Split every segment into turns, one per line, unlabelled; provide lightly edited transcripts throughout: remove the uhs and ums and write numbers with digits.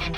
Chris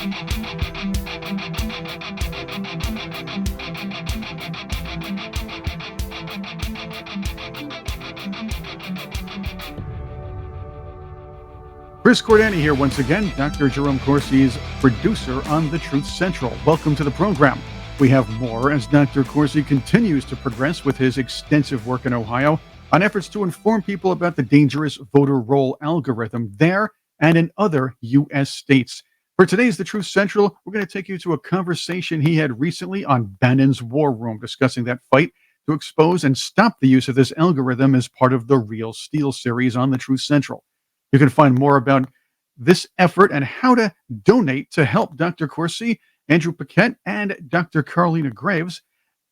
Cordani here once again, Dr. Jerome Corsi's producer on The Truth Central. Welcome to the program. We have more as Dr. Corsi continues to progress with his extensive work in Ohio on efforts to inform people about the dangerous voter roll algorithm there and in other U.S. states. For today's The Truth Central, we're going to take you to a conversation he had recently on Bannon's War Room, discussing that fight to expose and stop the use of this algorithm as part of the Real Steel series on The Truth Central. You can find more about this effort and how to donate to help Dr. Corsi, Andrew Paquette, and Dr. Carolina Graves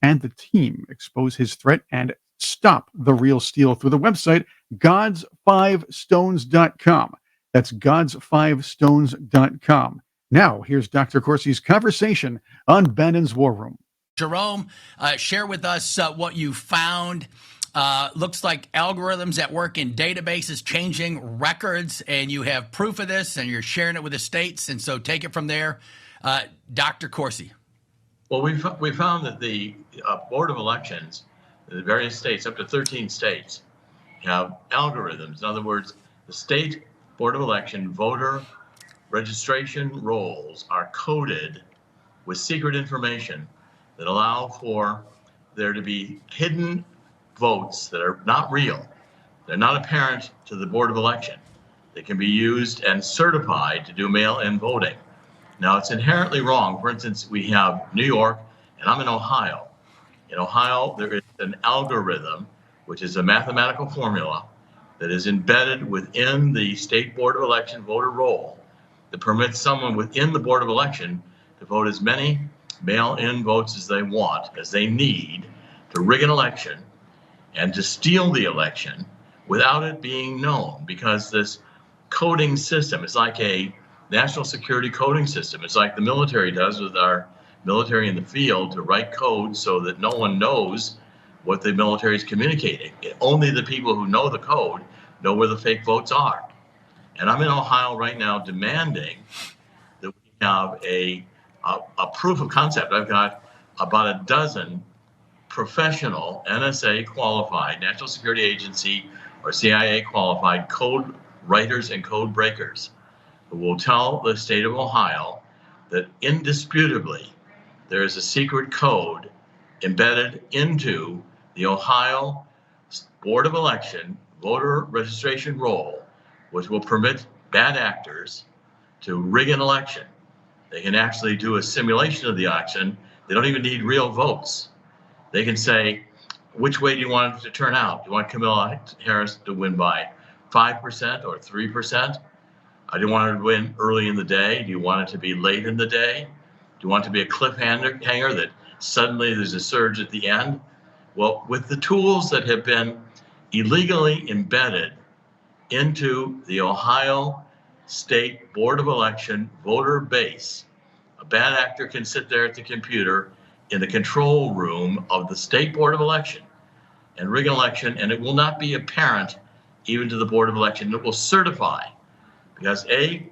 and the team expose his threat and stop the Real Steel through the website gods5stones.com. That's gods5stones.com. Now, here's Dr. Corsi's conversation on Bannon's War Room.
Jerome, share with us what you found. Looks like algorithms that work in databases changing records, and you have proof of this, and you're sharing it with the states. And so take it from there, Dr. Corsi.
Well, we found that the Board of Elections, the various states, up to 13 states, have algorithms. In other words, the state Board of Election voter registration rolls are coded with secret information that allow for there to be hidden votes that are not real. They're not apparent to the Board of Election. They can be used and certified to do mail-in voting. Now, it's inherently wrong. For instance, we have New York, and I'm in Ohio. In Ohio, there is an algorithm, which is a mathematical formula that is embedded within the State Board of Election voter roll that permits someone within the Board of Election to vote as many mail-in votes as they want, as they need, to rig an election and to steal the election without it being known, because this coding system is like a national security coding system. It's like the military does with our military in the field to write code so that no one knows what the military is communicating. Only the people who know the code know where the fake votes are. And I'm in Ohio right now demanding that we have a proof of concept. I've got about a dozen professional NSA qualified, National Security Agency or CIA qualified code writers and code breakers who will tell the state of Ohio that indisputably there is a secret code embedded into the Ohio Board of Election voter registration roll, which will permit bad actors to rig an election. They can actually do a simulation of the election. They don't even need real votes. They can say, which way do you want it to turn out? Do you want Kamala Harris to win by 5% or 3%? Do you want her to win early in the day? Do you want it to be late in the day? Do you want it to be a cliffhanger that suddenly there's a surge at the end? Well, with the tools that have been illegally embedded into the Ohio State Board of Election voter base, a bad actor can sit there at the computer in the control room of the State Board of Election and rig an election, and it will not be apparent even to the Board of Election. It will certify, because a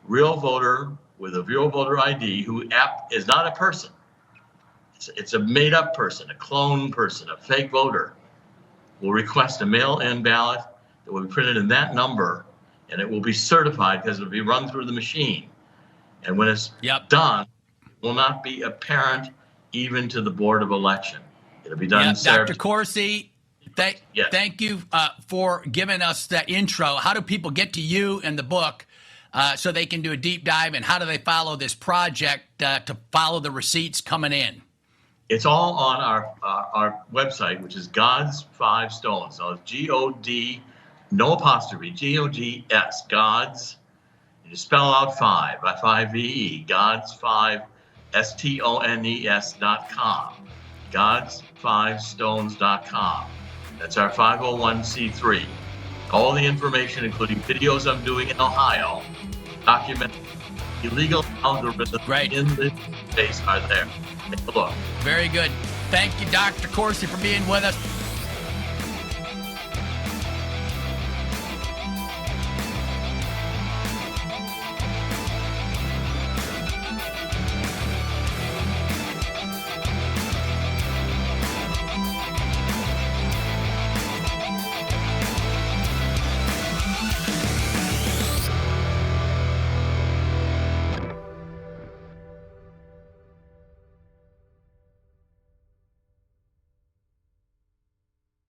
real voter with a real voter ID who is not a person, it's a made-up person, a clone person, a fake voter, will request a mail-in ballot that will be printed in that number, and it will be certified because it will be run through the machine. And when it's done, it will not be apparent even to the Board of Election. It'll be done.
Dr. Corsi, thank you for giving us that intro. How do people get to you and the book so they can do a deep dive, and how do they follow this project to follow the receipts coming in?
It's all on our website, which is God's Five Stones. So it's G-O-D, no apostrophe, G-O-G-S, God's. You spell out five, F-I-V-E, God's Five, STONES.com, gods5stones.com. That's our 501c3. All the information, including videos I'm doing in Ohio, document illegal algorithms in this space are there. Take a look.
Very good. Thank you, Dr. Corsi, for being with us.